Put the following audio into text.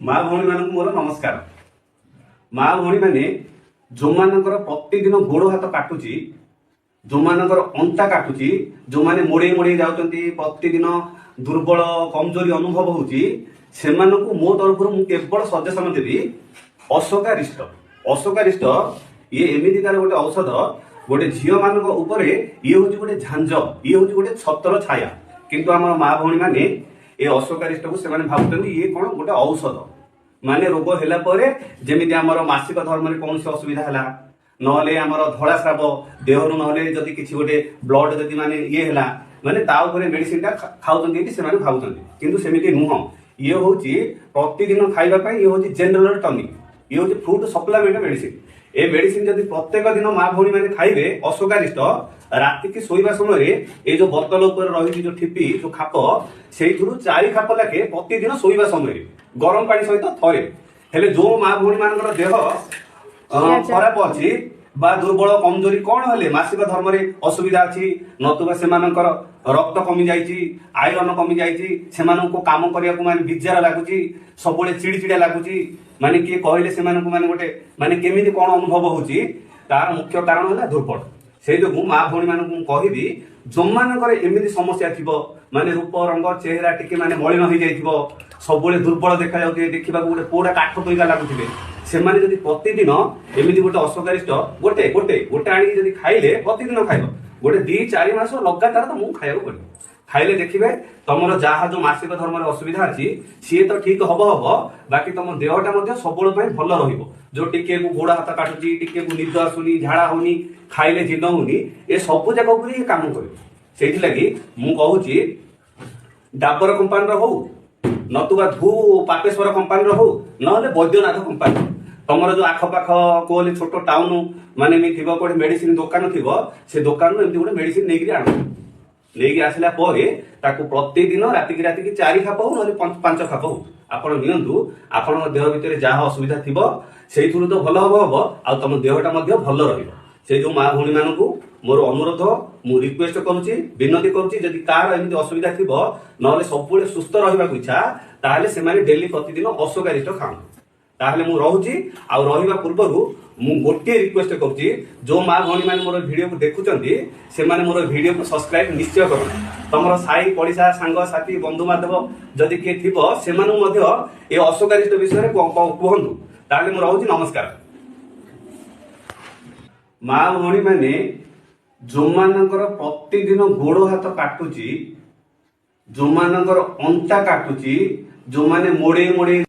माँ भौणी मान मोर नमस्कार। माँ भौणी मैंने जो मानकर प्रतिदिन गोड़ हाथ काटुची, जो मानकर अंता काटुची, जो माने मोड़े मोड़े जाउचंती, प्रतिदिन दुर्बल कमजोरी अनुभव होची, सेमानकु मो तरफ मु केवल सजेशन देबी अशोकारिष्ट। अशोकारिष्ट ये एमितिकार गोटे औषध, गोटे झील मान उपरे ये हूँ गोटे झांझ, ये हूँ गोटे छतर छाया, किंतु आम माँ भौणी मैंने ये अशोकारिष्ट को से भावुଛନ୍ତି ये कौन गोटे औषध, माने रोग ହେଲା ପରେ ଯେମିତି ଆମର ମାସିକ ଧର୍ମରେ କୌଣସି ଅସୁବିଧା ହେଲା, ନହେଲେ ଆମର ଧଳା ସ୍ରାବ ଦେହରୁ, ନହେଲେ ଯଦି କିଛି ଗୋଟେ ବ୍ଲଡ ଯଦି ମାନେ ଇଏ ହେଲା, ମାନେ ତା ଉପରେ ମେଡିସିନ ଟା ଖାଉଛନ୍ତି ଏଠି ସେମାନେ ଭାବୁଛନ୍ତି, କିନ୍ତୁ ସେମିତି ନୁହଁ। ଇଏ ହଉଛି ପ୍ରତିଦିନ ଖାଇବା ପାଇଁ, ଇଏ ହଉଛି ଜେନେରାଲ ଟନିକ, ଇଏ ହଉଛି fruit supplement medicine. A medicine जदि प्रत्येक दिन माँ भौणी मैंने खाइबे अशोकारिष्ट, राति की शोइबा समय ये जो बोतल ऊपर रही जो ठिपी जो खाप से 4 खाप लाखे प्रतिदिन शोइबा समय गरम पानी सहित थरे। हेले जो माँ भौणी मान देह खराब अच्छी बा दुर्बल कमजोरी कौन हेले मासिक धर्म रे असुविधा अच्छी, नतुबा सेमानकर रक्त कमी जाइछि, आयरन कमी जाइछि, सेमाननको काम करिया को माने बिजार लागुछि, सबले चिड़चिड़ा लागुछि, माने किए कहले सेमाननको माने गोटे माने केमिति कोन अनुभव होछि, तार मुख्य कारण होला दुर्बल। से जो माँ भौणी मानकु कहबी जो मानकर एमिति समस्या थिबो, माने रूप रंग चेहरा टिके माने मलिन हो जाइथिबो, सबले दुर्बल देखा जाउथे, देखिबा गोटे पोडा काठ तोइला लागुथिबे, सेमाने जदि प्रतिदिन एमिति गोटे अशोकारिष्ट गोटे गोटे गोटे आनी जदि खाइले प्रतिदिन खाइबो गोटे 2-4 मास लगातार तो मुझे खाइबा पड़ो, खाइले देखिबे तमर जहा जो मासिक धर्म रे असुविधा अछि सी तो ठीक हबो, बाकी तुम देहटा मध्य सबुल पय भल रहिबो। जो टिके को गोड़ हाथ काटुची, टिके को निद आसुनी, झाड़ा होनी, खाइले जीर्ण होनी, ए सब जगह उपरि काम करियो। सेहि लगी मु कहूची डाबर कंपनी रो हो, नतुबा धू पापेश्वर कंपनी रो हो, नहले वैद्यनाथ कंपनी, तमर जो आखपाख कोले छोट टाउन माने मी थिबो कोठे मेडिसिन दुकान थिबो, से दुकान रो एमति गोटे मेडिसिन नेगिरी आनो, नेगी आसिला परे ताकू प्रतिदिन राति की 4 खाप हो नहले 5 खाप हो आपण नियंतु। आपण देह भितर जहा असुविधा थिबो सेइथुरु तो भल हबो आ तम देहटा मध्ये भल रहिबो। से जो माँ भौणी मानकू मोर अनुरोध, मु रिक्वेस्ट करूची, विनती करूची, जदि कार एमति असुविधा थिबो नहले सबुले सुस्थ रहिबाकू इच्छा, ताहले से माने डेली प्रतिदिन अशोकारिष्ट खाऊ, ताहले मु रहूची। आ रहिबा पूर्वरु मु गोटे रिक्वेस्ट करूची, जो माँ भौणी माने मोर वीडियो को देखुचंती से माने मोर वीडियो को सब्सक्राइब निश्चय करो। तमरो साई पड़िसा सांग साथी बंधु बांधव जदि के थिबो सेमानु मध्ये ए अशोकारिष्ट विषय रे कहंतु, ताहले मु रहूची। नमस्कार। माँ भौणी माने जो मानकर प्रतिदिन गोड़ हाथ काटुची, जो मानकर अंता काटुची, जो माने मोड़े मोड़े